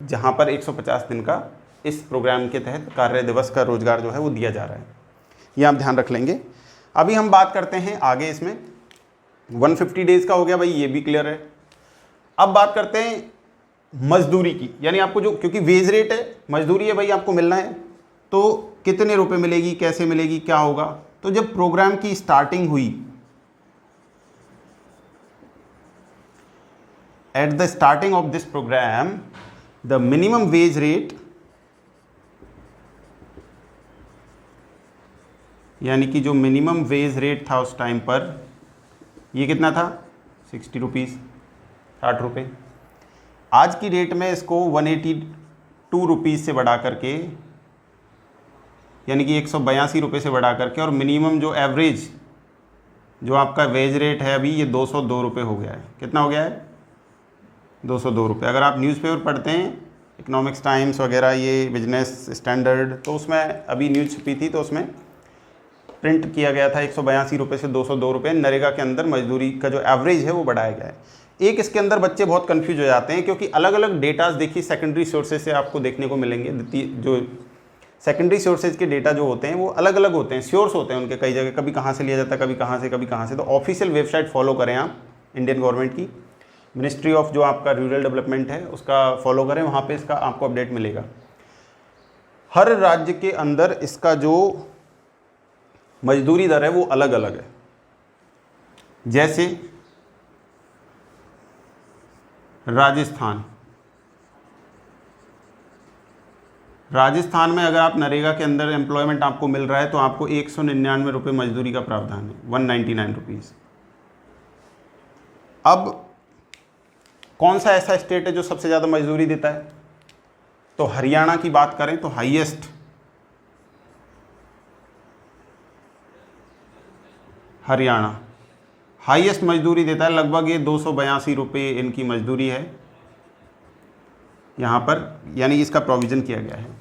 जहाँ पर 150 दिन का इस प्रोग्राम के तहत कार्य दिवस का रोजगार जो है वो दिया जा रहा है। ये आप ध्यान रख लेंगे। अभी हम बात करते हैं आगे, इसमें 150 डेज का हो गया भाई, ये भी क्लियर है। अब बात करते हैं मजदूरी की, यानी आपको जो, क्योंकि वेज रेट है, मजदूरी है भाई, आपको मिलना है, तो कितने रुपए मिलेगी, कैसे मिलेगी, क्या होगा। तो जब प्रोग्राम की स्टार्टिंग हुई, at the starting of this program the minimum wage rate, यानी कि जो मिनिमम वेज रेट था उस टाइम पर, ये कितना था, 60 रुपीज़, 60 रुपये। आज की डेट में इसको 182 रुपीज़ से बढ़ा करके, यानी कि 182 रुपये से बढ़ा करके, और मिनिमम जो एवरेज जो आपका वेज रेट है अभी, ये 202 रुपये हो गया है। कितना हो गया है, 202 रुपये। अगर आप न्यूज़पेपर पढ़ते हैं, इकोनॉमिक्स टाइम्स वगैरह, ये बिजनेस स्टैंडर्ड, तो उसमें अभी न्यूज़ छपी थी, तो उसमें प्रिंट किया गया था 182 रुपये से 202 रुपये नरेगा के अंदर मजदूरी का जो एवरेज है वो बढ़ाया गया है। एक इसके अंदर बच्चे बहुत कंफ्यूज हो जाते हैं, क्योंकि अलग अलग डेटाज देखिए सेकेंडरी सोर्सेज से आपको देखने को मिलेंगे। जो सेकेंडरी सोर्सेज के डेटा जो होते हैं वो अलग अलग होते हैं, सोर्स होते हैं उनके कई जगह, कभी कहाँ से लिया जाता है, कभी कहाँ से, कभी कहाँ से। तो ऑफिशियल वेबसाइट फॉलो करें आप, इंडियन गवर्नमेंट की मिनिस्ट्री ऑफ जो आपका रूरल डेवलपमेंट है उसका फॉलो करें, वहाँ पे इसका आपको अपडेट मिलेगा। हर राज्य के अंदर इसका जो मजदूरी दर है वो अलग अलग है। जैसे राजस्थान में अगर आप नरेगा के अंदर एम्प्लॉयमेंट आपको मिल रहा है तो आपको 199 रुपये मजदूरी का प्रावधान है, 199 रुपीज़। अब कौन सा ऐसा स्टेट है जो सबसे ज़्यादा मजदूरी देता है, तो हरियाणा की बात करें तो हाईएस्ट, हरियाणा हाईएस्ट मजदूरी देता है, लगभग ये 282 रुपये इनकी मजदूरी है यहाँ पर, यानी इसका प्रोविज़न किया गया है।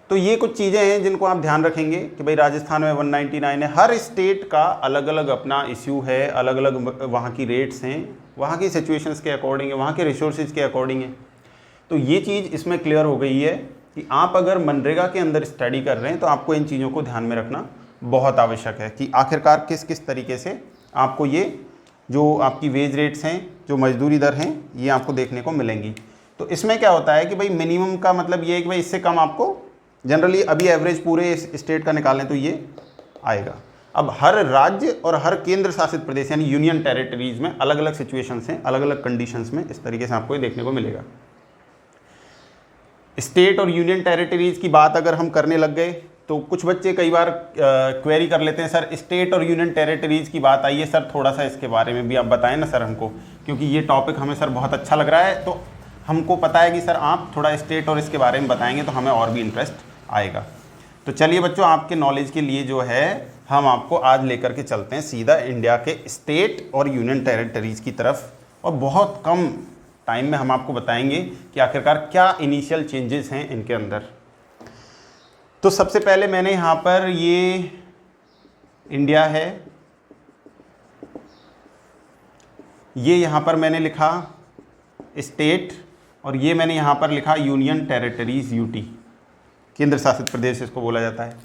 तो ये कुछ चीज़ें हैं जिनको आप ध्यान रखेंगे कि भाई राजस्थान में 199 है। हर स्टेट का अलग अलग अपना इश्यू है, अलग अलग वहाँ की रेट्स हैं, वहाँ की सिचुएशंस के अकॉर्डिंग है, वहाँ के रिसोर्सेज के अकॉर्डिंग है। तो ये चीज़ इसमें क्लियर हो गई है कि आप अगर मनरेगा के अंदर स्टडी कर रहे हैं तो आपको इन चीज़ों को ध्यान में रखना बहुत आवश्यक है कि आखिरकार किस किस तरीके से आपको ये जो आपकी वेज रेट्स हैं, जो मजदूरी दर हैं, ये आपको देखने को मिलेंगी। तो इसमें क्या होता है कि भाई मिनिमम का मतलब ये है कि भाई इससे कम आपको जनरली, अभी एवरेज पूरे स्टेट का निकालें तो ये आएगा। अब हर राज्य और हर केंद्र शासित प्रदेश यानी यूनियन टेरिटरीज में अलग अलग सिचुएशंस हैं, अलग अलग कंडीशंस में इस तरीके से आपको ये देखने को मिलेगा। स्टेट और यूनियन टेरिटरीज की बात अगर हम करने लग गए तो कुछ बच्चे कई बार क्वेरी कर लेते हैं, सर स्टेट और यूनियन टेरिटरीज की बात आई है, सर थोड़ा सा इसके बारे में भी आप बताएं ना सर हमको, क्योंकि ये टॉपिक हमें सर बहुत अच्छा लग रहा है। तो हमको पता है कि सर आप थोड़ा स्टेट और इसके बारे में बताएंगे तो हमें और भी इंटरेस्ट आएगा। तो चलिए बच्चों, आपके नॉलेज के लिए जो है हम आपको आज लेकर के चलते हैं सीधा इंडिया के स्टेट और यूनियन टेरिटरीज की तरफ, और बहुत कम टाइम में हम आपको बताएंगे कि आखिरकार क्या इनिशियल चेंजेस हैं इनके अंदर। तो सबसे पहले मैंने यहाँ पर ये इंडिया है, ये यहाँ पर मैंने लिखा स्टेट, और ये मैंने यहाँ पर लिखा यूनियन टेरिटरीज, यूटी, केंद्र शासित प्रदेश इसको बोला जाता है।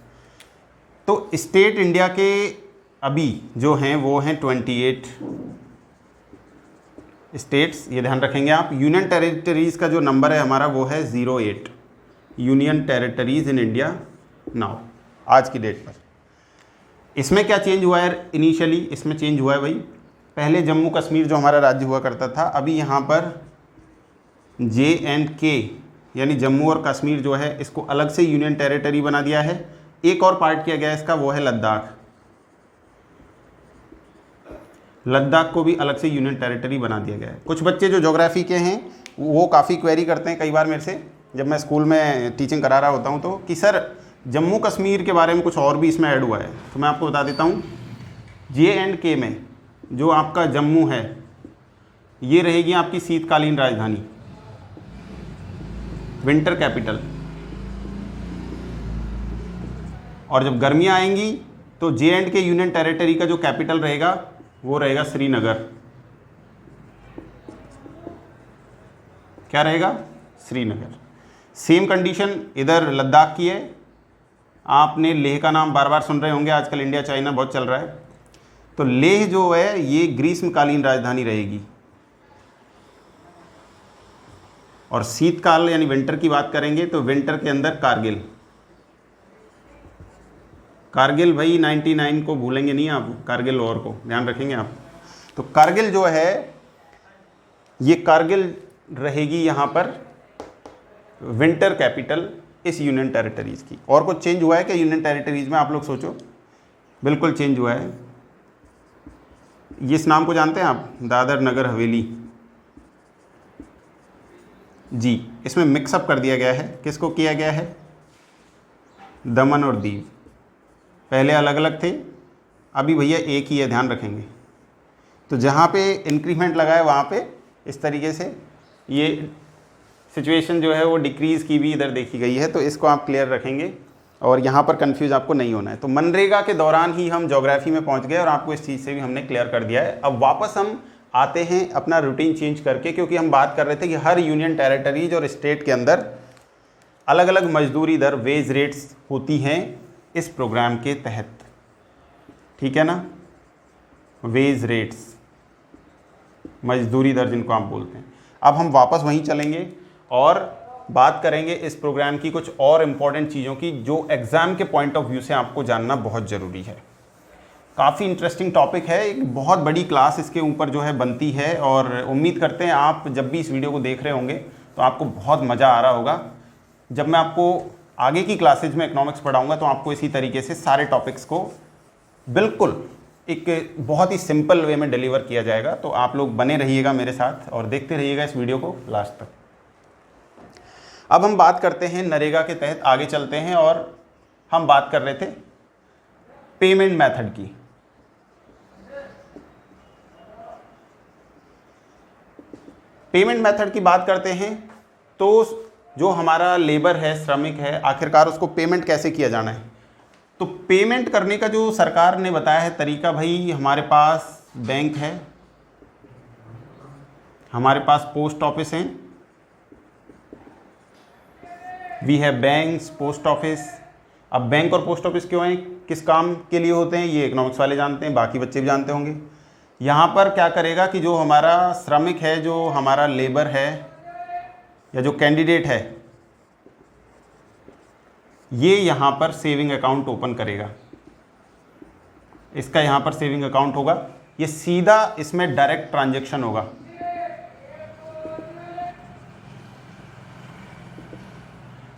तो स्टेट इंडिया के अभी जो हैं वो हैं 28 स्टेट्स, ये ध्यान रखेंगे आप। यूनियन टेरिटरीज का जो नंबर है हमारा वो है 08, union territories in India now, आज की डेट पर। इसमें क्या चेंज हुआ है इनिशियली, इसमें चेंज हुआ है भाई, पहले जम्मू कश्मीर जो हमारा राज्य हुआ करता था, अभी यहाँ पर JNK यानी जम्मू और कश्मीर जो है इसको अलग से यूनियन टेरिटरी बना दिया है। एक और पार्ट किया गया है इसका, वो है लद्दाख, लद्दाख को भी अलग से यूनियन टेरिटरी बना दिया गया है। कुछ बच्चे जो ज्योग्राफी के हैं वो काफ़ी क्वेरी करते हैं कई बार मेरे से, जब मैं स्कूल में टीचिंग करा रहा होता हूँ, तो कि सर जम्मू कश्मीर के बारे में कुछ और भी इसमें ऐड हुआ है। तो मैं आपको बता देता हूँ, JNK में जो आपका जम्मू है ये रहेगी आपकी शीतकालीन राजधानी, विंटर कैपिटल, और जब गर्मियाँ आएंगी तो JNK यूनियन टेरिटरी का जो कैपिटल रहेगा वो रहेगा श्रीनगर। क्या रहेगा? श्रीनगर। सेम कंडीशन इधर लद्दाख की है। आपने लेह का नाम बार बार सुन रहे होंगे, आजकल इंडिया चाइना बहुत चल रहा है। तो लेह जो है ये ग्रीष्मकालीन राजधानी रहेगी। और शीतकाल यानी विंटर की बात करेंगे तो विंटर के अंदर कारगिल। कारगिल भाई 99 को भूलेंगे नहीं आप, कारगिल वॉर को ध्यान रखेंगे आप। तो कारगिल जो है ये कारगिल रहेगी यहाँ पर विंटर कैपिटल इस यूनियन टेरिटरीज की। और कुछ चेंज हुआ है क्या यूनियन टेरिटरीज में, आप लोग सोचो। बिल्कुल चेंज हुआ है। ये इस नाम को जानते हैं आप, दादर नगर हवेली जी। इसमें मिक्सअप कर दिया गया है। किसको किया गया है? दमन और दीव। पहले अलग अलग थे, अभी भैया एक ही है, ध्यान रखेंगे। तो जहाँ पे इंक्रीमेंट लगा है वहाँ पे इस तरीके से ये सिचुएशन जो है वो डिक्रीज़ की भी इधर देखी गई है। तो इसको आप क्लियर रखेंगे और यहाँ पर कंफ्यूज आपको नहीं होना है। तो मनरेगा के दौरान ही हम ज्योग्राफी में पहुँच गए और आपको इस चीज़ से भी हमने क्लियर कर दिया है। अब वापस हम आते हैं अपना रूटीन चेंज करके, क्योंकि हम बात कर रहे थे कि हर यूनियन टेरिटरीज और स्टेट के अंदर अलग अलग मजदूरी दर वेज रेट्स होती हैं इस प्रोग्राम के तहत, ठीक है ना। वेज रेट्स, मजदूरी दर जिनको आप बोलते हैं। अब हम वापस वहीं चलेंगे और बात करेंगे इस प्रोग्राम की कुछ और इम्पॉर्टेंट चीज़ों की जो एग्ज़ाम के पॉइंट ऑफ व्यू से आपको जानना बहुत ज़रूरी है। काफ़ी इंटरेस्टिंग टॉपिक है, एक बहुत बड़ी क्लास इसके ऊपर जो है बनती है और उम्मीद करते हैं आप जब भी इस वीडियो को देख रहे होंगे तो आपको बहुत मज़ा आ रहा होगा। जब मैं आपको आगे की क्लासेज में इकोनॉमिक्स पढ़ाऊँगा तो आपको इसी तरीके से सारे टॉपिक्स को बिल्कुल एक बहुत ही सिंपल वे में डिलीवर किया जाएगा। तो आप लोग बने रहिएगा मेरे साथ और देखते रहिएगा इस वीडियो को लास्ट तक। अब हम बात करते हैं नरेगा के तहत, आगे चलते हैं और हम बात कर रहे थे पेमेंट मेथड की। पेमेंट मेथड की बात करते हैं तो जो हमारा लेबर है, श्रमिक है, आखिरकार उसको पेमेंट कैसे किया जाना है। तो पेमेंट करने का जो सरकार ने बताया है तरीका, भाई हमारे पास बैंक है, हमारे पास पोस्ट ऑफिस हैं, we have banks, post office. अब बैंक और पोस्ट ऑफिस क्यों हैं, किस काम के लिए होते हैं, ये इकोनॉमिक्स वाले जानते हैं, बाकी बच्चे भी जानते होंगे। यहाँ पर क्या करेगा कि जो हमारा श्रमिक है, जो हमारा लेबर है या जो कैंडिडेट है, ये यहाँ पर सेविंग अकाउंट ओपन करेगा। इसका यहाँ पर सेविंग अकाउंट होगा, ये सीधा इसमें डायरेक्ट ट्रांजैक्शन होगा।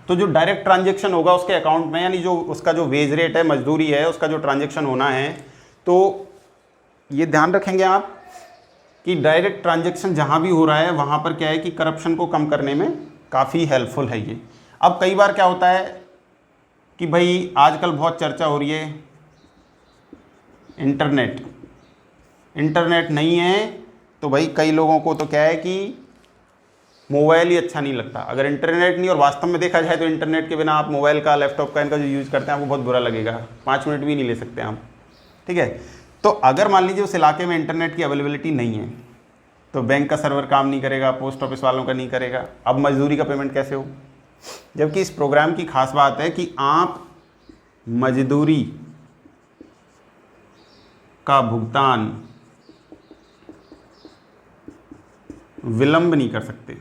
तो जो डायरेक्ट ट्रांजैक्शन होगा उसके अकाउंट में, यानी जो उसका जो वेज रेट है, मजदूरी है, उसका जो ट्रांजैक्शन होना है, तो ये ध्यान रखेंगे आप कि डायरेक्ट ट्रांजैक्शन जहाँ भी हो रहा है वहाँ पर क्या है कि करप्शन को कम करने में काफ़ी हेल्पफुल है ये। अब कई बार क्या होता है कि भाई आजकल बहुत चर्चा हो रही है इंटरनेट नहीं है, तो भाई कई लोगों को तो क्या है कि मोबाइल ही अच्छा नहीं लगता। अगर इंटरनेट नहीं, और वास्तव में देखा जाए तो इंटरनेट के बिना आप मोबाइल का, लैपटॉप का, इनका जो यूज़ करते हैं आपको बहुत बुरा लगेगा, 5 मिनट भी नहीं ले सकते आप, ठीक है। तो अगर मान लीजिए उस इलाके में इंटरनेट की अवेलेबिलिटी नहीं है तो बैंक का सर्वर काम नहीं करेगा, पोस्ट ऑफिस वालों का नहीं करेगा। अब मजदूरी का पेमेंट कैसे हो, जबकि इस प्रोग्राम की खास बात है कि आप मजदूरी का भुगतान विलंब नहीं कर सकते,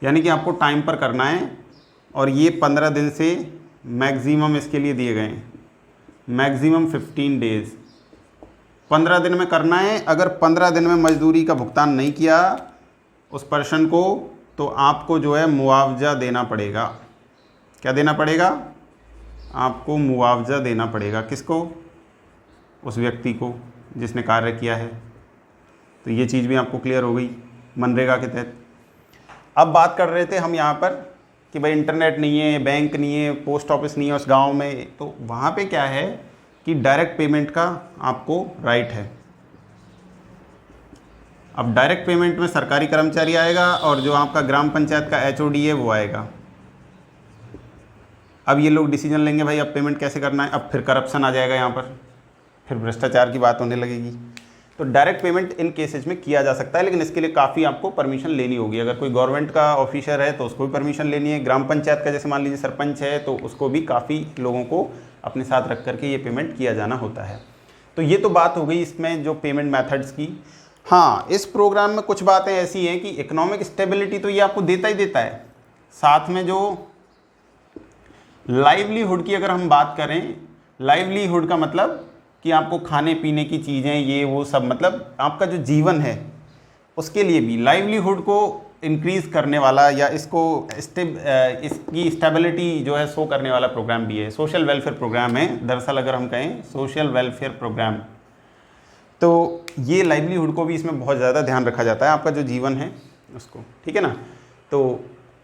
यानी कि आपको टाइम पर करना है। और ये 15 दिन से मैक्सिमम इसके लिए दिए गए हैं, मैक्सिमम 15 डेज, 15 दिन में करना है। अगर 15 दिन में मजदूरी का भुगतान नहीं किया उस पर्सन को, तो आपको जो है मुआवजा देना पड़ेगा। क्या देना पड़ेगा? आपको मुआवजा देना पड़ेगा। किसको? उस व्यक्ति को जिसने कार्य किया है। तो ये चीज़ भी आपको क्लियर हो गई मनरेगा के तहत। अब बात कर रहे थे हम यहाँ पर कि भाई इंटरनेट नहीं है, बैंक नहीं है, पोस्ट ऑफिस नहीं है उस गांव में, तो वहाँ पे क्या है कि डायरेक्ट पेमेंट का आपको राइट है। अब डायरेक्ट पेमेंट में सरकारी कर्मचारी आएगा और जो आपका ग्राम पंचायत का HOD है वो आएगा। अब ये लोग डिसीजन लेंगे भाई अब पेमेंट कैसे करना है। अब फिर करप्शन आ जाएगा यहाँ पर, फिर भ्रष्टाचार की बात होने लगेगी। तो डायरेक्ट पेमेंट इन केसेज में किया जा सकता है, लेकिन इसके लिए काफ़ी आपको परमिशन लेनी होगी। अगर कोई गवर्नमेंट का ऑफिसर है तो उसको भी परमिशन लेनी है, ग्राम पंचायत का जैसे मान लीजिए सरपंच है तो उसको भी काफ़ी लोगों को अपने साथ रख करके ये पेमेंट किया जाना होता है। तो ये तो बात हो गई इसमें जो पेमेंट मेथड्स की। हाँ, इस प्रोग्राम में कुछ बातें ऐसी हैं कि इकोनॉमिक स्टेबिलिटी तो ये आपको देता ही देता है, साथ में जो लाइवलीहुड की अगर हम बात करें, लाइवलीहुड का मतलब कि आपको खाने पीने की चीज़ें ये वो सब, मतलब आपका जो जीवन है उसके लिए भी लाइवलीहुड को इंक्रीज़ करने वाला या इसको इसकी स्टेबिलिटी जो है शो करने वाला प्रोग्राम भी है। सोशल वेलफेयर प्रोग्राम है दरअसल, अगर हम कहें सोशल वेलफेयर प्रोग्राम, तो ये लाइवलीहुड को भी इसमें बहुत ज़्यादा ध्यान रखा जाता है, आपका जो जीवन है उसको, ठीक है ना। तो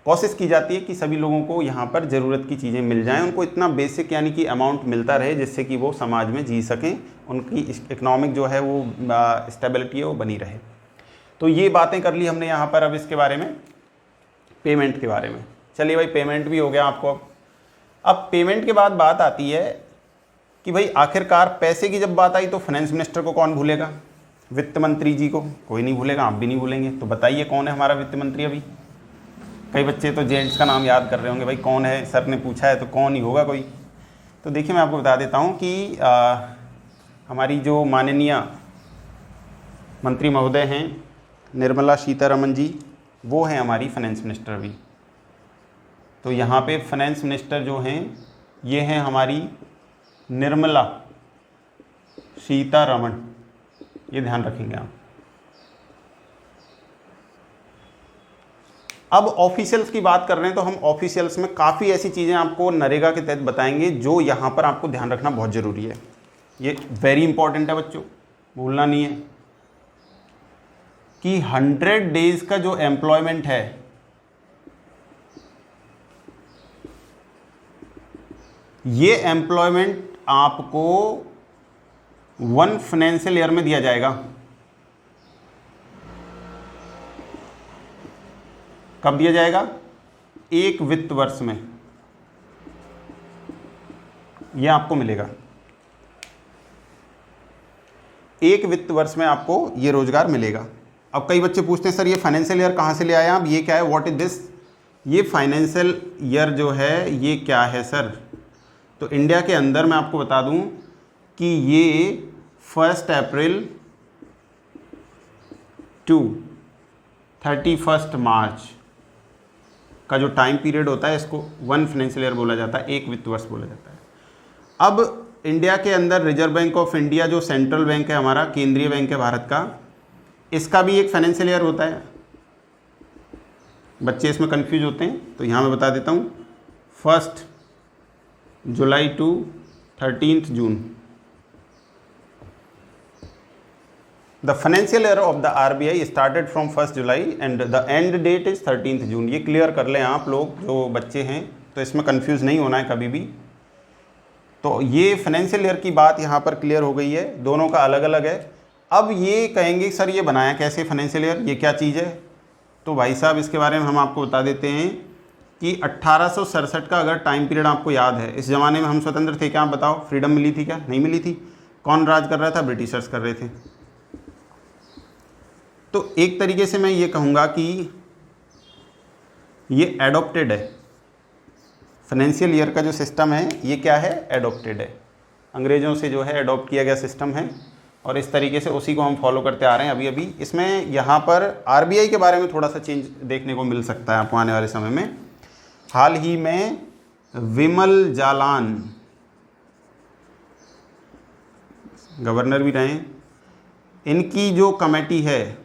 कोशिश की जाती है कि सभी लोगों को यहाँ पर ज़रूरत की चीज़ें मिल जाएं, उनको इतना बेसिक यानी कि अमाउंट मिलता रहे जिससे कि वो समाज में जी सकें, उनकी इकोनॉमिक जो है वो स्टेबिलिटी है वो बनी रहे। तो ये बातें कर ली हमने यहाँ पर। अब इसके बारे में, पेमेंट के बारे में, चलिए भाई पेमेंट भी हो गया आपको। अब पेमेंट के बाद बात आती है कि भाई आखिरकार पैसे की जब बात आई तो फाइनेंस मिनिस्टर को कौन भूलेगा, वित्त मंत्री जी को कोई नहीं भूलेगा, आप भी नहीं भूलेंगे। तो बताइए कौन है हमारा वित्त मंत्री। अभी कई बच्चे तो जेंट्स का नाम याद कर रहे होंगे, भाई कौन है, सर ने पूछा है तो कौन ही होगा कोई। तो देखिए मैं आपको बता देता हूँ कि हमारी जो माननीय मंत्री महोदय हैं निर्मला सीतारमण जी, वो हैं हमारी फाइनेंस मिनिस्टर अभी। तो यहाँ पे फाइनेंस मिनिस्टर जो हैं ये हैं हमारी निर्मला सीतारमण, ये ध्यान रखेंगे आप। अब ऑफिशियल्स की बात कर रहे हैं तो हम ऑफिशियल्स में काफ़ी ऐसी चीज़ें आपको नरेगा के तहत बताएंगे जो यहाँ पर आपको ध्यान रखना बहुत ज़रूरी है। ये वेरी इंपॉर्टेंट है बच्चों, भूलना नहीं है कि 100 डेज का जो एम्प्लॉयमेंट है ये एम्प्लॉयमेंट आपको 1 फाइनेंशियल ईयर में दिया जाएगा। कब दिया जाएगा? एक वित्त वर्ष में ये आपको मिलेगा। एक वित्त वर्ष में आपको ये रोजगार मिलेगा। अब कई बच्चे पूछते हैं सर ये फाइनेंशियल ईयर कहाँ से ले आए आप, ये क्या है, व्हाट इज दिस। ये फाइनेंशियल ईयर जो है ये क्या है सर, तो इंडिया के अंदर मैं आपको बता दूं कि ये 1 अप्रैल टू 31 मार्च का जो टाइम पीरियड होता है इसको 1 फाइनेंशियल ईयर बोला जाता है, एक वित्त वर्ष बोला जाता है। अब इंडिया के अंदर रिजर्व बैंक ऑफ इंडिया जो सेंट्रल बैंक है हमारा, केंद्रीय बैंक है भारत का, इसका भी एक फाइनेंशियल ईयर होता है। बच्चे इसमें कंफ्यूज होते हैं तो यहाँ मैं बता देता हूँ, 1 जुलाई टू 13 जून। The financial year of the RBI started from 1 July and the end date is 13 June. ये क्लियर कर लें आप लोग जो बच्चे हैं, तो इसमें कंफ्यूज नहीं होना है कभी भी। तो ये फाइनेंशियल ईयर की बात यहाँ पर क्लियर हो गई है, दोनों का अलग अलग है। अब ये कहेंगे सर ये बनाया कैसे फाइनेंशियल ईयर, ये क्या चीज़ है, तो भाई साहब इसके बारे में हम आपको बता देते हैं कि 1867 का अगर टाइम पीरियड आपको याद है, इस ज़माने में हम स्वतंत्र थे क्या, आप बताओ, फ्रीडम मिली थी क्या, नहीं मिली थी। कौन राज कर रहा था, ब्रिटिशर्स कर रहे थे। तो एक तरीके से मैं ये कहूँगा कि ये एडॉप्टेड है, फाइनेंशियल ईयर का जो सिस्टम है ये क्या है, एडॉप्टेड है, अंग्रेज़ों से जो है एडॉप्ट किया गया सिस्टम है और इस तरीके से उसी को हम फॉलो करते आ रहे हैं अभी अभी। इसमें यहाँ पर आरबीआई के बारे में थोड़ा सा चेंज देखने को मिल सकता है आपको आने वाले समय में। हाल ही में विमल जालान गवर्नर भी रहे, इनकी जो कमेटी है,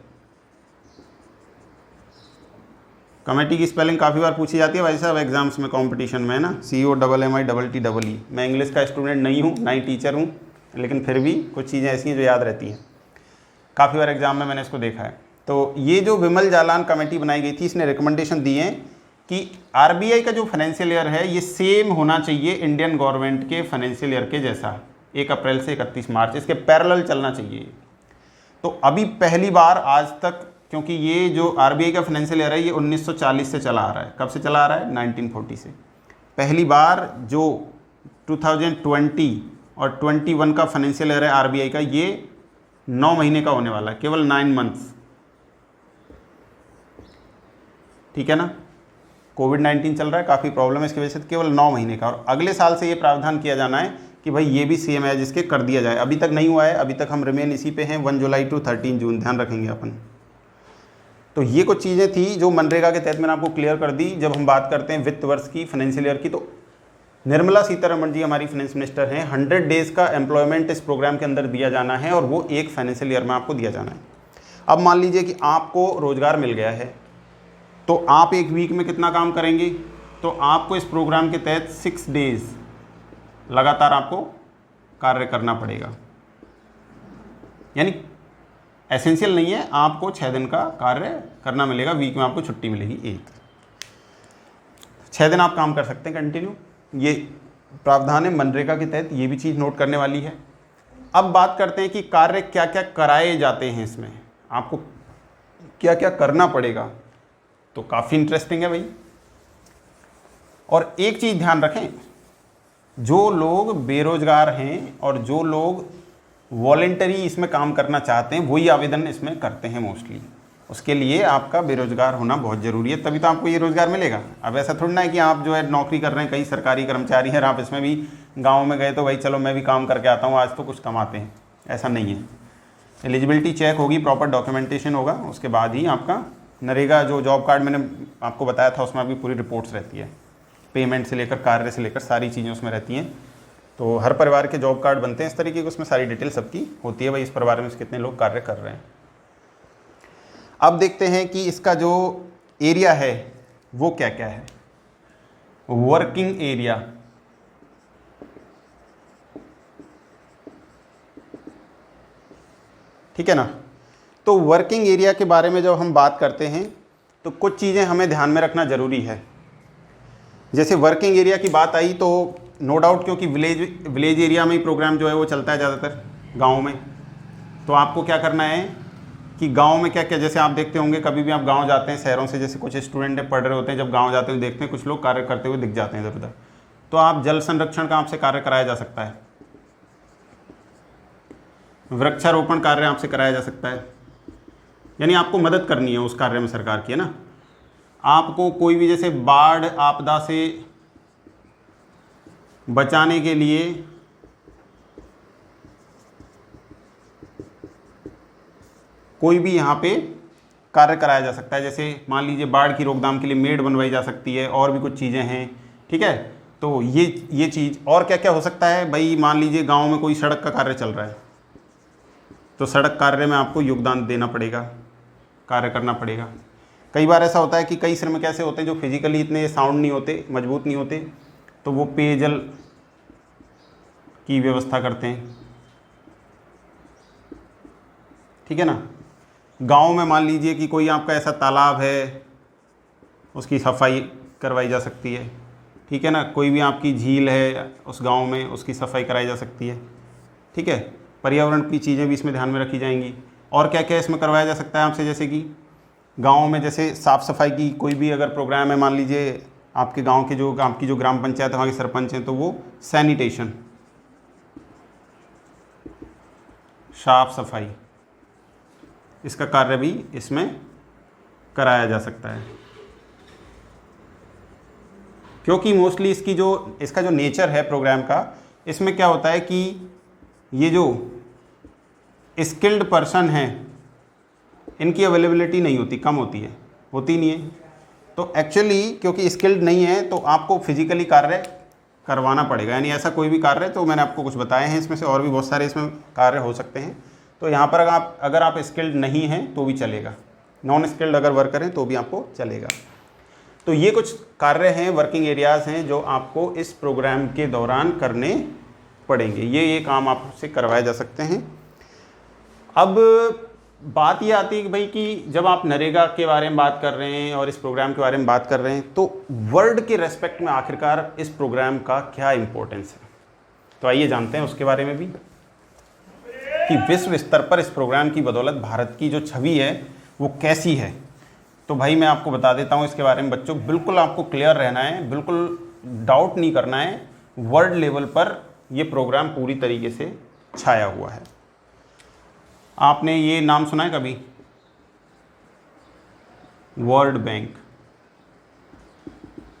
कमेटी की स्पेलिंग काफ़ी बार पूछी जाती है भाई साहब एग्जाम्स में, कंपटीशन में ना, COMMITTEE। मैं इंग्लिश का स्टूडेंट नहीं हूँ ना ही टीचर हूँ, लेकिन फिर भी कुछ चीज़ें ऐसी हैं जो याद रहती हैं, काफ़ी बार एग्जाम में मैंने इसको देखा है। तो ये जो विमल जालान कमेटी बनाई गई थी, इसने रिकमेंडेशन दी है कि आरबीआई का जो फाइनेंशियल ईयर है ये सेम होना चाहिए इंडियन गवर्नमेंट के फाइनेंशियल ईयर के जैसा, 1 अप्रैल से 31 मार्च, इसके पैरेलल चलना चाहिए। तो अभी पहली बार आज तक, क्योंकि ये जो आरबीआई का फाइनेंशियल ईयर है ये 1940 से चला आ रहा है। कब से चला आ रहा है, 1940 से। पहली बार जो 2020 और 21 का फाइनेंशियल ईयर है आरबीआई का, ये 9 महीने का होने वाला है, केवल 9 मंथ्स, ठीक है ना। कोविड-19 चल रहा है, काफ़ी प्रॉब्लम है इसकी वजह से, केवल 9 महीने का। और अगले साल से ये प्रावधान किया जाना है कि भाई ये भी सेम है जिसके कर दिया जाए। अभी तक नहीं हुआ है, अभी तक हम रिमेन इसी पे हैं, 1 जुलाई टू 13 जून, ध्यान रखेंगे अपन। तो ये कुछ चीज़ें थी जो मनरेगा के तहत मैंने आपको क्लियर कर दी। जब हम बात करते हैं वित्त वर्ष की, फाइनेंशियल ईयर की, तो निर्मला सीतारमण जी हमारी फाइनेंस मिनिस्टर हैं। 100 डेज़ का एम्प्लॉयमेंट इस प्रोग्राम के अंदर दिया जाना है और वो एक फाइनेंशियल ईयर में आपको दिया जाना है। अब मान लीजिए कि आपको रोज़गार मिल गया है, तो आप एक वीक में कितना काम करेंगे, तो आपको इस प्रोग्राम के तहत 6 डेज़ लगातार आपको कार्य करना पड़ेगा। यानी एसेंशियल नहीं है, आपको 6 दिन का कार्य करना मिलेगा, वीक में आपको छुट्टी मिलेगी एक। 6 दिन आप काम कर सकते हैं कंटिन्यू, ये प्रावधान है मनरेगा के तहत, ये भी चीज़ नोट करने वाली है। अब बात करते हैं कि कार्य क्या क्या कराए जाते हैं, इसमें आपको क्या क्या करना पड़ेगा, तो काफ़ी इंटरेस्टिंग है भाई। और एक चीज़ ध्यान रखें, जो लोग बेरोजगार हैं और जो लोग वॉलेंटरी इसमें काम करना चाहते हैं वही आवेदन इसमें करते हैं मोस्टली। उसके लिए आपका बेरोजगार होना बहुत ज़रूरी है, तभी तो आपको ये रोज़गार मिलेगा। अब ऐसा थोड़ा ना है कि आप जो है नौकरी कर रहे हैं, कई सरकारी कर्मचारी हैं, आप इसमें भी गाँव में गए तो भाई चलो मैं भी काम करके आता हूँ, आज तो कुछ कमाते हैं, ऐसा नहीं है। एलिजिबिलिटी चेक होगी, प्रॉपर डॉक्यूमेंटेशन होगा, उसके बाद ही आपका नरेगा जो जॉब कार्ड मैंने आपको बताया था उसमें आपकी पूरी रिपोर्ट्स रहती है, पेमेंट से लेकर कार्य से लेकर सारी चीज़ें उसमें रहती हैं। तो हर परिवार के जॉब कार्ड बनते हैं इस तरीके के, उसमें सारी डिटेल सबकी होती है, भाई इस परिवार में कितने लोग कार्य कर रहे हैं। अब देखते हैं कि इसका जो एरिया है वो क्या क्या है। वर्किंग एरिया, ठीक है ना। तो वर्किंग एरिया के बारे में जब हम बात करते हैं तो कुछ चीज़ें हमें ध्यान में रखना ज़रूरी है। जैसे वर्किंग एरिया की बात आई तो नो डाउट, क्योंकि विलेज एरिया में ही प्रोग्राम जो है वो चलता है ज़्यादातर गाँव में, तो आपको क्या करना है कि गांव में क्या क्या, जैसे आप देखते होंगे कभी भी आप गांव जाते हैं शहरों से, जैसे कुछ स्टूडेंट पढ़ रहे होते हैं, जब गांव जाते हैं देखते हैं कुछ लोग कार्य करते हुए दिख जाते हैं इधर उधर, तो आप जल संरक्षण का आपसे कार्य कराया जा सकता है, वृक्षारोपण कार्य आपसे कराया जा सकता है, यानी आपको मदद करनी है उस कार्य में सरकार की, है ना। आपको कोई भी जैसे बाढ़ आपदा से बचाने के लिए कोई भी यहाँ पे कार्य कराया जा सकता है। जैसे मान लीजिए बाढ़ की रोकथाम के लिए मेड़ बनवाई जा सकती है, और भी कुछ चीज़ें हैं, ठीक है। तो ये चीज़, और क्या क्या हो सकता है भाई, मान लीजिए गांव में कोई सड़क का कार्य चल रहा है, तो सड़क कार्य में आपको योगदान देना पड़ेगा, कार्य करना पड़ेगा। कई बार ऐसा होता है कि कई श्रमिक ऐसे होते हैं जो फिजिकली इतने साउंड नहीं होते, मजबूत नहीं होते, तो वो पेयजल की व्यवस्था करते हैं, ठीक है ना। गांव में मान लीजिए कि कोई आपका ऐसा तालाब है, उसकी सफाई करवाई जा सकती है, ठीक है ना। कोई भी आपकी झील है उस गांव में, उसकी सफाई कराई जा सकती है, ठीक है। पर्यावरण की चीज़ें भी इसमें ध्यान में रखी जाएंगी। और क्या क्या इसमें करवाया जा सकता है आपसे, जैसे कि गांव में जैसे साफ़ सफाई की कोई भी अगर प्रोग्राम है, मान लीजिए आपके गाँव के जो आपकी जो ग्राम पंचायत है, वहाँ के सरपंच हैं, तो वो सैनिटेशन, साफ सफाई, इसका कार्य भी इसमें कराया जा सकता है। क्योंकि मोस्टली इसका जो नेचर है प्रोग्राम का, इसमें क्या होता है कि ये जो स्किल्ड पर्सन हैं इनकी अवेलेबिलिटी नहीं होती, कम होती है, होती नहीं है। तो एक्चुअली क्योंकि स्किल्ड नहीं है तो आपको फिजिकली कार्य करवाना पड़ेगा, यानी ऐसा कोई भी कार्य, तो मैंने आपको कुछ बताए हैं इसमें से, और भी बहुत सारे इसमें कार्य हो सकते हैं। तो यहाँ पर अगर आप स्किल्ड नहीं हैं तो भी चलेगा, नॉन स्किल्ड अगर वर्कर हैं तो भी आपको चलेगा। तो ये कुछ कार्य हैं, वर्किंग एरियाज़ हैं जो आपको इस प्रोग्राम के दौरान करने पड़ेंगे। ये काम आपसे करवाए जा सकते हैं। अब बात ये आती है कि भाई कि जब आप नरेगा के बारे में बात कर रहे हैं और इस प्रोग्राम के बारे में बात कर रहे हैं, तो वर्ल्ड के रेस्पेक्ट में आखिरकार इस प्रोग्राम का क्या इम्पोर्टेंस है, तो आइए जानते हैं उसके बारे में भी कि विश्व स्तर पर इस प्रोग्राम की बदौलत भारत की जो छवि है वो कैसी है। तो भाई मैं आपको बता देता हूँ इसके बारे में बच्चों, बिल्कुल आपको क्लियर रहना है, बिल्कुल डाउट नहीं करना है। वर्ल्ड लेवल पर ये प्रोग्राम पूरी तरीके से छाया हुआ है। आपने ये नाम सुना है कभी, वर्ल्ड बैंक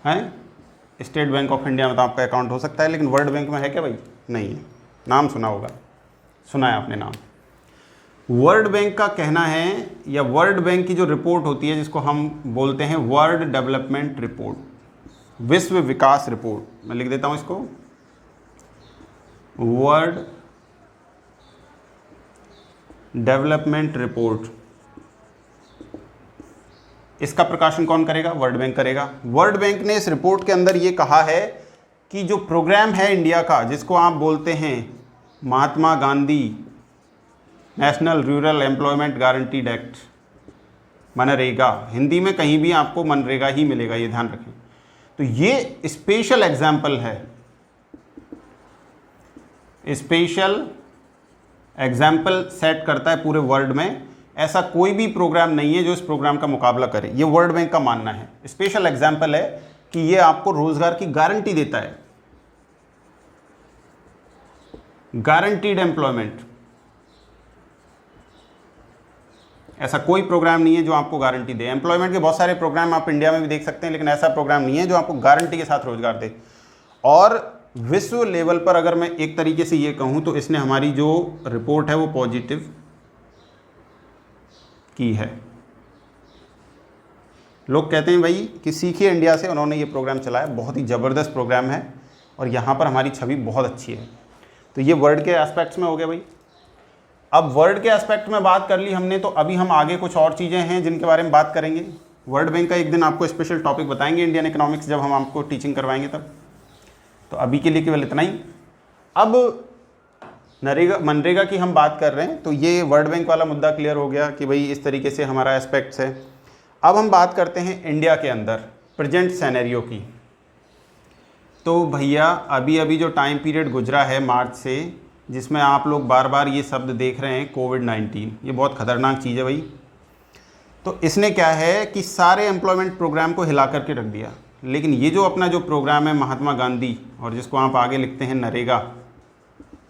है? स्टेट बैंक ऑफ इंडिया में तो आपका अकाउंट हो सकता है, लेकिन वर्ल्ड बैंक में है क्या भाई? नहीं है। नाम सुना होगा, सुना है आपने नाम। वर्ल्ड बैंक का कहना है, या वर्ल्ड बैंक की जो रिपोर्ट होती है जिसको हम बोलते हैं वर्ल्ड डेवलपमेंट रिपोर्ट, विश्व विकास रिपोर्ट, मैं लिख देता हूं इसको, वर्ल्ड डेवलपमेंट रिपोर्ट, इसका प्रकाशन कौन करेगा? वर्ल्ड बैंक करेगा। वर्ल्ड बैंक ने इस रिपोर्ट के अंदर ये कहा है कि जो प्रोग्राम है इंडिया का, जिसको आप बोलते हैं Mahatma Gandhi national rural employment guaranteed act, मनरेगा, हिंदी में कहीं भी आपको मनरेगा ही मिलेगा, ये ध्यान रखें। तो ये स्पेशल एग्जाम्पल है, स्पेशल एग्जाम्पल सेट करता है पूरे वर्ल्ड में। ऐसा कोई भी प्रोग्राम नहीं है जो इस प्रोग्राम का मुकाबला करे, ये वर्ल्ड बैंक का मानना है। स्पेशल एग्जाम्पल है कि ये आपको रोजगार की गारंटी देता है, गारंटीड एम्प्लॉयमेंट। ऐसा कोई प्रोग्राम नहीं है जो आपको गारंटी दे। एम्प्लॉयमेंट के बहुत सारे प्रोग्राम आप इंडिया में भी देख सकते हैं, लेकिन ऐसा प्रोग्राम नहीं है जो आपको गारंटी के साथ रोजगार दे। और विश्व लेवल पर अगर मैं एक तरीके से ये कहूँ तो इसने हमारी जो रिपोर्ट है वो पॉजिटिव की है। लोग कहते हैं भाई कि सीखिए इंडिया से, उन्होंने ये प्रोग्राम चलाया, बहुत ही ज़बरदस्त प्रोग्राम है और यहाँ पर हमारी छवि बहुत अच्छी है। तो ये वर्ल्ड के एस्पेक्ट्स में हो गया भाई। अब वर्ल्ड के एस्पेक्ट में बात कर ली हमने, तो अभी हम आगे कुछ और चीज़ें हैं जिनके बारे में बात करेंगे। वर्ल्ड बैंक का एक दिन आपको स्पेशल टॉपिक बताएंगे इंडियन इकोनॉमिक्स, जब हम आपको टीचिंग करवाएंगे तब। तो अभी के लिए केवल इतना ही। अब मनरेगा की हम बात कर रहे हैं, तो ये वर्ल्ड बैंक वाला मुद्दा क्लियर हो गया कि भाई इस तरीके से हमारा एस्पेक्ट्स है। अब हम बात करते हैं इंडिया के अंदर प्रेजेंट सिनेरियो की। तो भैया अभी अभी जो टाइम पीरियड गुजरा है मार्च से, जिसमें आप लोग बार बार ये शब्द देख रहे हैं कोविड-19, ये बहुत ख़तरनाक चीज़ है भाई। तो इसने क्या है कि सारे एम्प्लॉयमेंट प्रोग्राम को हिला करके रख दिया। लेकिन ये जो अपना जो प्रोग्राम है महात्मा गांधी, और जिसको आप आगे लिखते हैं नरेगा,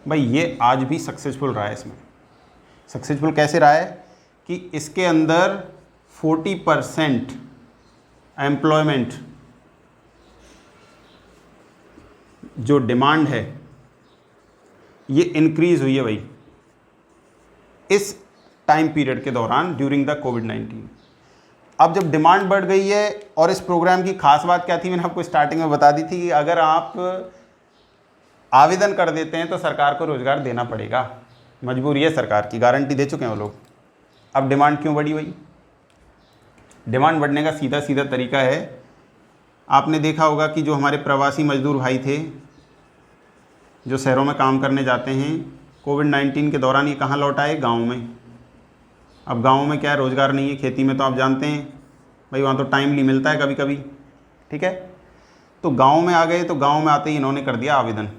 भाई ये आज भी सक्सेसफुल रहा है। इसमें सक्सेसफुल कैसे रहा है कि इसके अंदर 40% एम्प्लॉयमेंट जो डिमांड है ये इंक्रीज़ हुई है भाई इस टाइम पीरियड के दौरान, ड्यूरिंग द कोविड-19। अब जब डिमांड बढ़ गई है, और इस प्रोग्राम की खास बात क्या थी, मैंने आपको स्टार्टिंग में बता दी थी कि अगर आप आवेदन कर देते हैं तो सरकार को रोज़गार देना पड़ेगा, मजबूरी है सरकार की, गारंटी दे चुके हैं वो लोग। अब डिमांड क्यों बढ़ी भाई? डिमांड बढ़ने का सीधा सीधा तरीका है, आपने देखा होगा कि जो हमारे प्रवासी मजदूर भाई थे जो शहरों में काम करने जाते हैं, कोविड-19 के दौरान ये कहाँ लौट आए? गाँव में। अब गाँव में क्या है, रोज़गार नहीं है। खेती में तो आप जानते हैं भाई वहाँ तो टाइमली मिलता है कभी कभी, ठीक है। तो गाँव में आ गए, तो गाँव में आते ही इन्होंने कर दिया आवेदन।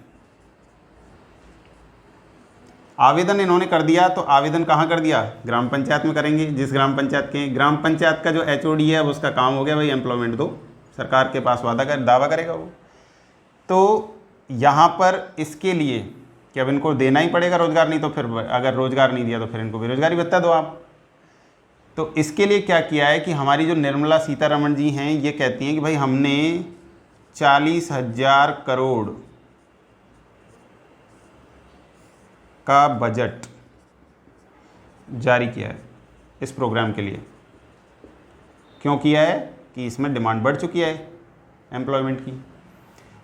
आवेदन इन्होंने कर दिया, तो आवेदन कहाँ कर दिया? ग्राम पंचायत में करेंगे। जिस ग्राम पंचायत का जो HOD है, अब उसका काम हो गया भाई एम्प्लॉयमेंट दो, सरकार के पास दावा करेगा वो। तो यहाँ पर इसके लिए कि अब इनको देना ही पड़ेगा रोज़गार, नहीं तो फिर अगर रोज़गार नहीं दिया तो फिर इनको बेरोजगारी भत्ता दो आप। तो इसके लिए क्या किया है कि हमारी जो निर्मला सीतारमण जी हैं, ये कहती हैं कि भाई हमने 40,000 करोड़ का बजट जारी किया है इस प्रोग्राम के लिए। क्यों किया है? कि इसमें डिमांड बढ़ चुकी है एम्प्लॉयमेंट की।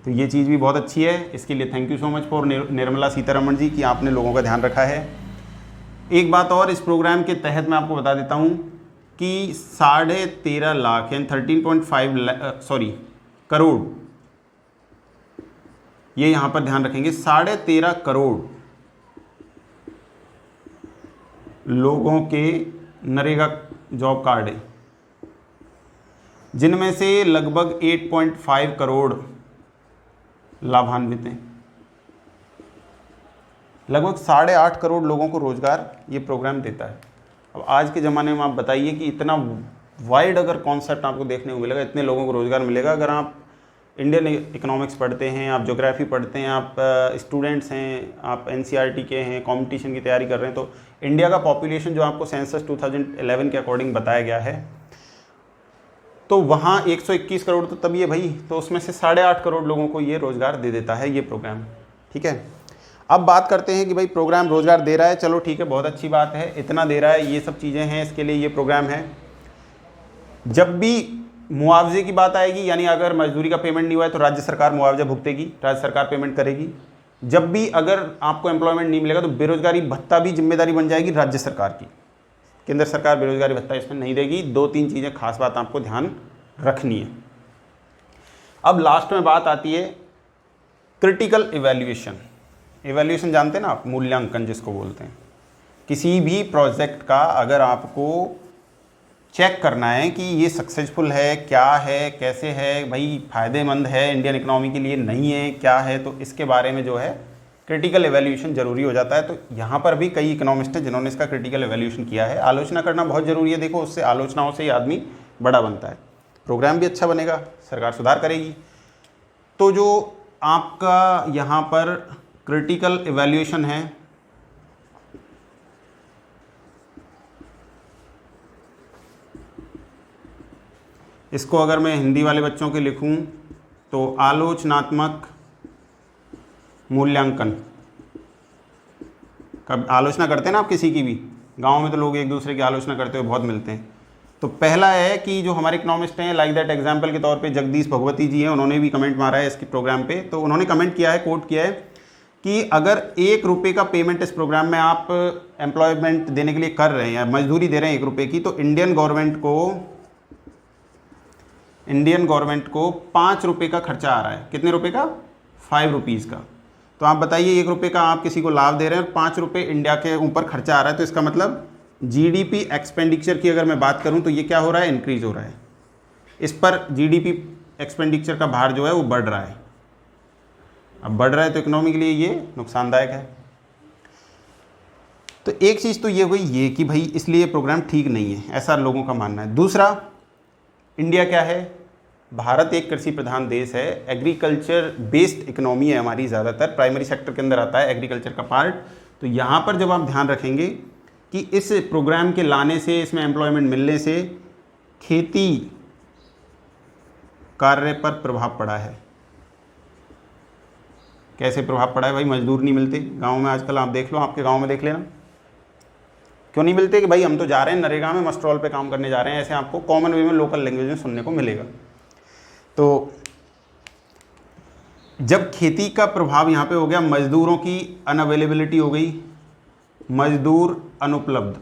तो ये चीज़ भी बहुत अच्छी है, इसके लिए thank you so much for Nirmala Sitharaman ji कि आपने लोगों का ध्यान रखा है। एक बात और इस प्रोग्राम के तहत मैं आपको बता देता हूँ कि 13.5 लाख यानी 13.5 करोड़, ये यहाँ पर ध्यान रखेंगे, 13.5 करोड़ लोगों के नरेगा जॉब कार्ड है, जिनमें से लगभग 8.5 करोड़ लाभान्वित हैं। लगभग 8.5 करोड़ लोगों को रोज़गार ये प्रोग्राम देता है। अब आज के ज़माने में आप बताइए कि इतना वाइड अगर कॉन्सेप्ट आपको देखने को मिलेगा, इतने लोगों को रोज़गार मिलेगा। अगर आप इंडियन इकोनॉमिक्स पढ़ते हैं, आप ज्योग्राफी पढ़ते हैं, आप स्टूडेंट्स हैं, आप NCERT के हैं, कंपटीशन की तैयारी कर रहे हैं, तो इंडिया का पॉपुलेशन जो आपको सेंसस 2011 के अकॉर्डिंग बताया गया है, तो वहाँ 121 करोड़ तो तभी है भाई, तो उसमें से 8.5 करोड़ लोगों को ये रोज़गार दे देता है ये प्रोग्राम। ठीक है, अब बात करते हैं कि भाई प्रोग्राम रोज़गार दे रहा है, चलो ठीक है, बहुत अच्छी बात है, इतना दे रहा है, ये सब चीज़ें हैं, इसके लिए ये प्रोग्राम है। जब भी मुआवजे की बात आएगी, यानी अगर मजदूरी का पेमेंट नहीं हुआ है तो राज्य सरकार मुआवजा भुगतेगी, राज्य सरकार पेमेंट करेगी। जब भी अगर आपको एम्प्लॉयमेंट नहीं मिलेगा तो बेरोजगारी भत्ता भी जिम्मेदारी बन जाएगी राज्य सरकार की, केंद्र सरकार बेरोजगारी भत्ता इसमें नहीं देगी। 2-3 चीज़ें खास बात आपको ध्यान रखनी है। अब लास्ट में बात आती है क्रिटिकल इवैल्यूएशन। इवैल्यूएशन जानते हैं ना आप, मूल्यांकन जिसको बोलते हैं। किसी भी प्रोजेक्ट का अगर आपको चेक करना है कि ये सक्सेसफुल है, क्या है, कैसे है, भाई फ़ायदेमंद है इंडियन इकोनॉमी के लिए, नहीं है, क्या है, तो इसके बारे में जो है क्रिटिकल एवैल्यूएशन जरूरी हो जाता है। तो यहाँ पर भी कई इकोनॉमिस्ट हैं जिन्होंने इसका क्रिटिकल एवैल्यूएशन किया है। आलोचना करना बहुत ज़रूरी है, देखो उससे आलोचनाओं से ही आदमी बड़ा बनता है, प्रोग्राम भी अच्छा बनेगा, सरकार सुधार करेगी। तो जो आपका यहाँ पर क्रिटिकल एवैल्यूएशन है, इसको अगर मैं हिंदी वाले बच्चों के लिखूं तो आलोचनात्मक मूल्यांकन। कब आलोचना करते हैं ना आप किसी की भी, गांव में तो लोग एक दूसरे की आलोचना करते हुए बहुत मिलते हैं। तो पहला है कि जो हमारे इकोनॉमिस्ट हैं, लाइक दैट एग्जांपल के तौर पे जगदीश भगवती जी हैं, उन्होंने भी कमेंट मारा है इसके प्रोग्राम पे। तो उन्होंने कमेंट किया है, कोट किया है कि अगर 1 रुपये का पेमेंट इस प्रोग्राम में आप एम्प्लॉयमेंट देने के लिए कर रहे हैं, मजदूरी दे रहे हैं 1 रुपये की, तो इंडियन गवर्नमेंट को 5 रुपये का खर्चा आ रहा है। कितने रुपये का? 5 रुपीज़ का। तो आप बताइए 1 रुपये का आप किसी को लाभ दे रहे हैं और 5 रुपये इंडिया के ऊपर खर्चा आ रहा है, तो इसका मतलब जीडीपी एक्सपेंडिचर की अगर मैं बात करूं तो ये क्या हो रहा है? इंक्रीज हो रहा है। इस पर जीडीपी एक्सपेंडिचर का भार जो है वो बढ़ रहा है। अब बढ़ रहा है तो इकोनॉमी के लिए ये नुकसानदायक है। तो एक चीज़ तो ये हुई ये कि भाई इसलिए प्रोग्राम ठीक नहीं है, ऐसा लोगों का मानना है। दूसरा, इंडिया क्या है? भारत एक कृषि प्रधान देश है, एग्रीकल्चर बेस्ड इकोनॉमी है हमारी, ज़्यादातर प्राइमरी सेक्टर के अंदर आता है एग्रीकल्चर का पार्ट। तो यहाँ पर जब आप ध्यान रखेंगे कि इस प्रोग्राम के लाने से, इसमें एम्प्लॉयमेंट मिलने से खेती कार्य पर प्रभाव पड़ा है। कैसे प्रभाव पड़ा है भाई? मजदूर नहीं मिलते गांव में आजकल, आप देख लो, आपके गांव में देख लेना, क्यों नहीं मिलते? कि भाई हम तो जा रहे हैं नरेगा में, मस्ट्रॉल पे काम करने जा रहे हैं, ऐसे आपको कॉमन वे में लोकल लैंग्वेज में सुनने को मिलेगा। तो जब खेती का प्रभाव यहाँ पे हो गया, मजदूरों की अनअवेलेबिलिटी हो गई, मजदूर अनुपलब्ध,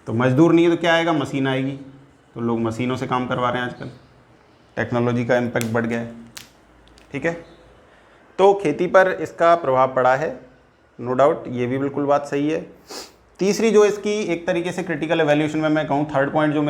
तो मजदूर नहीं है तो क्या आएगा? मशीन आएगी। तो लोग मशीनों से काम करवा रहे हैं आजकल, टेक्नोलॉजी का इम्पैक्ट बढ़ गया है। ठीक है, तो खेती पर इसका प्रभाव पड़ा है, नो डाउट, ये भी बिल्कुल बात सही है। तीसरी जो इसकी एक तरीके से क्रिटिकल एवैल्यूएशन में मैं कहूँ, थर्ड पॉइंट जो मेरे